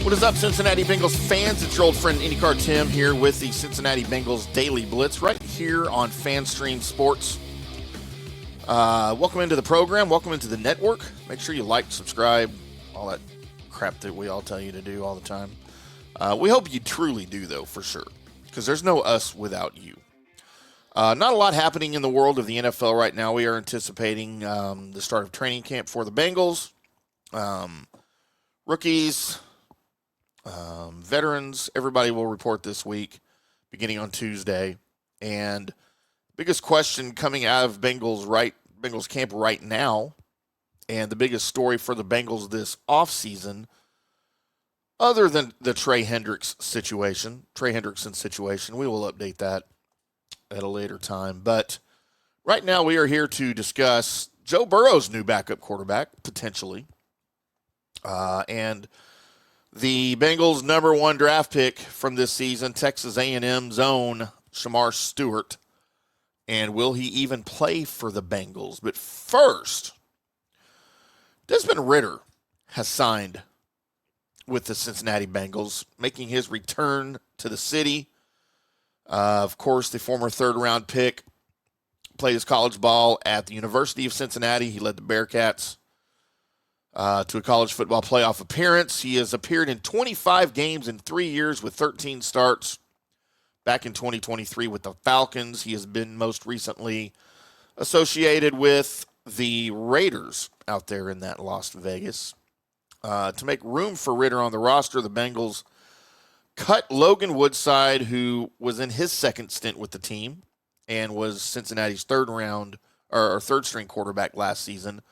What is up, Cincinnati Bengals fans? It's your old friend IndyCar Timm here with the Cincinnati Bengals Daily Blitz right here on FanStream Sports. Welcome into the program. Welcome into the network. Make sure you like, subscribe, all that crap that we all tell you to do all the time. We hope you truly do, though, for sure, because there's no us without you. Not a lot happening in the world of the NFL right now. We are anticipating the start of training camp for the Bengals. Rookies, veterans, everybody will report this week, beginning on Tuesday. And biggest question coming out of Bengals camp right now, and the biggest story for the Bengals this offseason, other than the Trey Hendrickson situation, we will update that at a later time. But right now we are here to discuss Joe Burrow's new backup quarterback, potentially, and the Bengals' number one draft pick from this season, Texas A&M's own Shemar Stewart. And will he even play for the Bengals? But first, Desmond Ridder has signed with the Cincinnati Bengals, making his return to the city. Of course, the former third-round pick played his college ball at the University of Cincinnati. He led the Bearcats to a college football playoff appearance. He has appeared in 25 games in 3 years with 13 starts. Back in 2023 with the Falcons, he has been most recently associated with the Raiders out there in that Las Vegas. To make room for Ridder on the roster, the Bengals cut Logan Woodside, who was in his second stint with the team and was Cincinnati's third-string quarterback last season.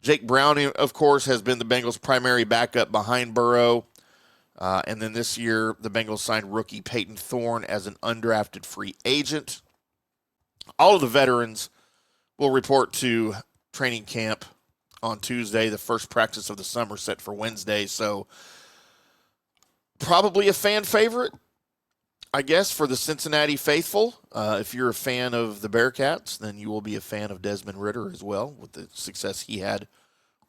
Jake Browning, of course, has been the Bengals' primary backup behind Burrow. And then this year, the Bengals signed rookie Peyton Thorne as an undrafted free agent. All of the veterans will report to training camp on Tuesday, the first practice of the summer set for Wednesday. So probably a fan favorite, I guess, for the Cincinnati faithful. If you're a fan of the Bearcats, then you will be a fan of Desmond Ridder as well with the success he had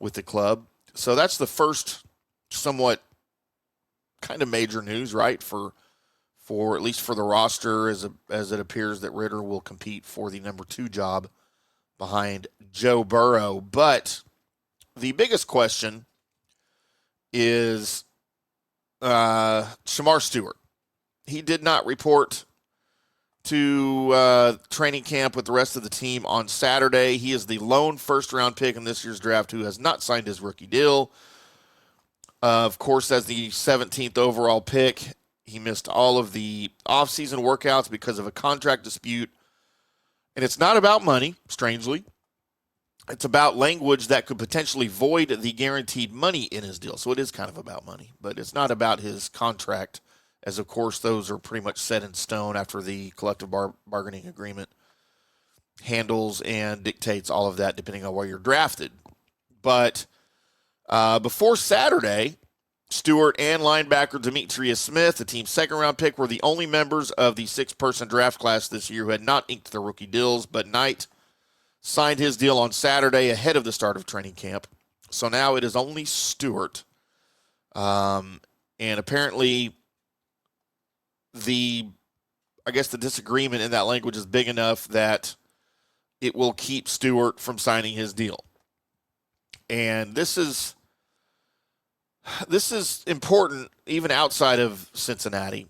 with the club. So that's the first somewhat kind of major news, right, for at least for the roster, as it appears that Ridder will compete for the number 2 job behind Joe Burrow. But the biggest question is Shemar Stewart. He did not report to training camp with the rest of the team on Saturday. He is the lone first-round pick in this year's draft who has not signed his rookie deal. Of course, as the 17th overall pick, he missed all of the offseason workouts because of a contract dispute. And it's not about money, strangely. It's about language that could potentially void the guaranteed money in his deal. So it is kind of about money, but it's not about his contract, as, of course, those are pretty much set in stone after the collective bargaining agreement handles and dictates all of that depending on where you're drafted. But before Saturday, Stewart and linebacker Demetrius Smith, the team's second-round pick, were the only members of the 6-person draft class this year who had not inked their rookie deals, but Knight signed his deal on Saturday ahead of the start of training camp. So now it is only Stewart. And apparently the disagreement in that language is big enough that it will keep Stewart from signing his deal. And this is important even outside of Cincinnati,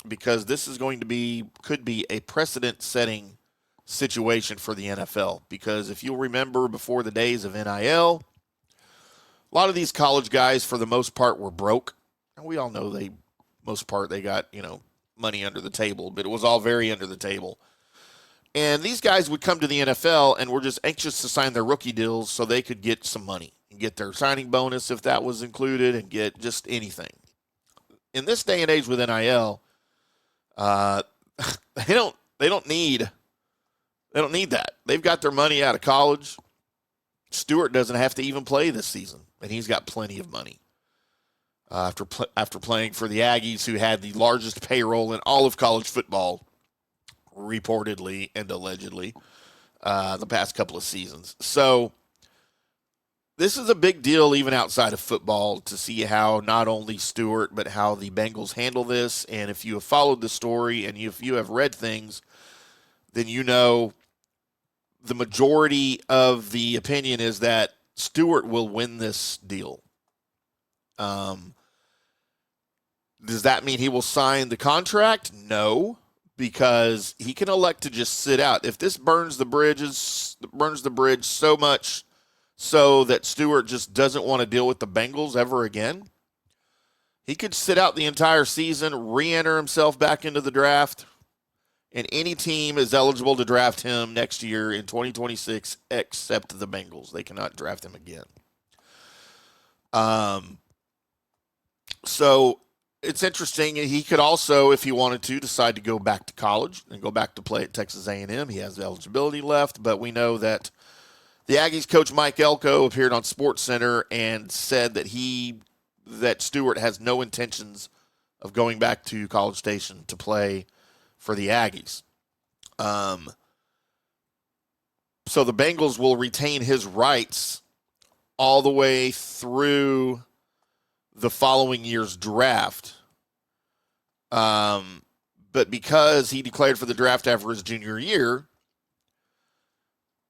because this is could be a precedent-setting situation for the NFL. Because if you'll remember, before the days of NIL, a lot of these college guys, for the most part, were broke. And we all know they got, money under the table, but it was all very under the table. And these guys would come to the NFL and were just anxious to sign their rookie deals so they could get some money and get their signing bonus if that was included and get just anything. In this day and age with NIL, they don't need that. They've got their money out of college. Stewart doesn't have to even play this season, and he's got plenty of money. After playing for the Aggies, who had the largest payroll in all of college football, reportedly and allegedly, the past couple of seasons. So this is a big deal even outside of football to see how not only Stewart, but how the Bengals handle this. And if you have followed the story and if you have read things, then you know the majority of the opinion is that Stewart will win this deal. Does that mean he will sign the contract? No, because he can elect to just sit out. If this burns the bridge so much so that Stewart just doesn't want to deal with the Bengals ever again, he could sit out the entire season, re-enter himself back into the draft, and any team is eligible to draft him next year in 2026 except the Bengals. They cannot draft him again. So it's interesting. He could also, if he wanted to, decide to go back to college and go back to play at Texas A&M. He has the eligibility left, but we know that the Aggies coach Mike Elko appeared on SportsCenter and said that Stewart has no intentions of going back to College Station to play for the Aggies. So the Bengals will retain his rights all the way through the following year's draft. But because he declared for the draft after his junior year,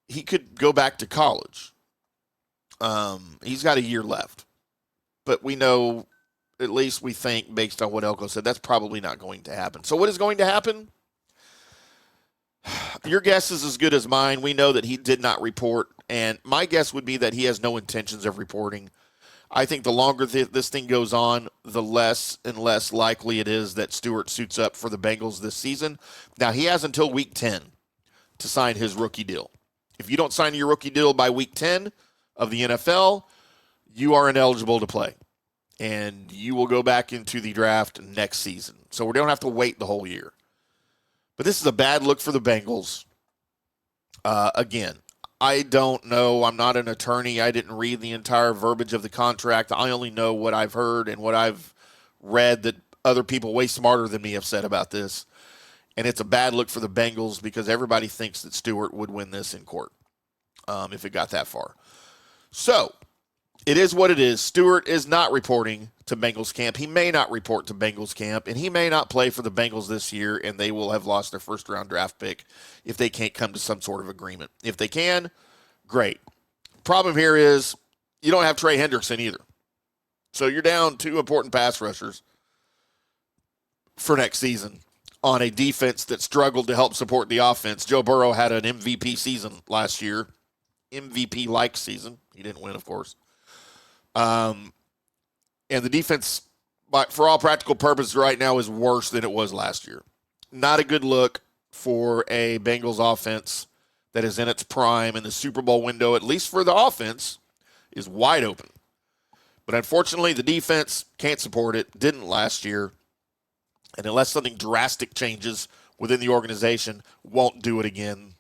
he could go back to college. He's got a year left. But we know, at least we think, based on what Elko said, that's probably not going to happen. So what is going to happen? Your guess is as good as mine. We know that he did not report, and my guess would be that he has no intentions of reporting. I think the longer this thing goes on, the less and less likely it is that Stewart suits up for the Bengals this season. Now, he has until Week 10 to sign his rookie deal. If you don't sign your rookie deal by Week 10 of the NFL, you are ineligible to play, and you will go back into the draft next season. So we don't have to wait the whole year. But this is a bad look for the Bengals. Again, I don't know. I'm not an attorney. I didn't read the entire verbiage of the contract. I only know what I've heard and what I've read that other people way smarter than me have said about this. And it's a bad look for the Bengals because everybody thinks that Stewart would win this in court if it got that far. So it is what it is. Stewart is not reporting to Bengals camp. He may not report to Bengals camp, and he may not play for the Bengals this year, and they will have lost their first-round draft pick if they can't come to some sort of agreement. If they can, great. Problem here is you don't have Trey Hendrickson either. So you're down two important pass rushers for next season on a defense that struggled to help support the offense. Joe Burrow had an MVP season last year, MVP-like season. He didn't win, of course. And the defense, for all practical purposes right now, is worse than it was last year. Not a good look for a Bengals offense that is in its prime, and the Super Bowl window, at least for the offense, is wide open. But unfortunately, the defense can't support it, didn't last year, and unless something drastic changes within the organization, won't do it again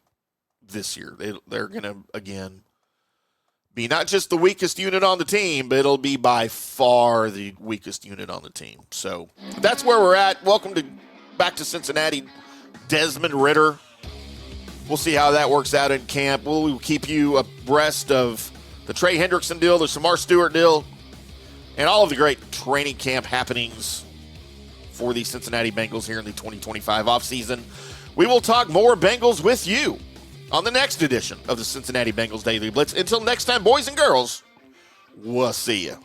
this year. They're going to, again, be not just the weakest unit on the team, but it'll be by far the weakest unit on the team. So that's where we're at. Welcome back to Cincinnati, Desmond Ridder. We'll see how that works out in camp. We'll keep you abreast of the Trey Hendrickson deal, the Shemar Stewart deal, and all of the great training camp happenings for the Cincinnati Bengals here in the 2025 offseason. We will talk more Bengals with you on the next edition of the Cincinnati Bengals Daily Blitz. Until next time, boys and girls, we'll see you.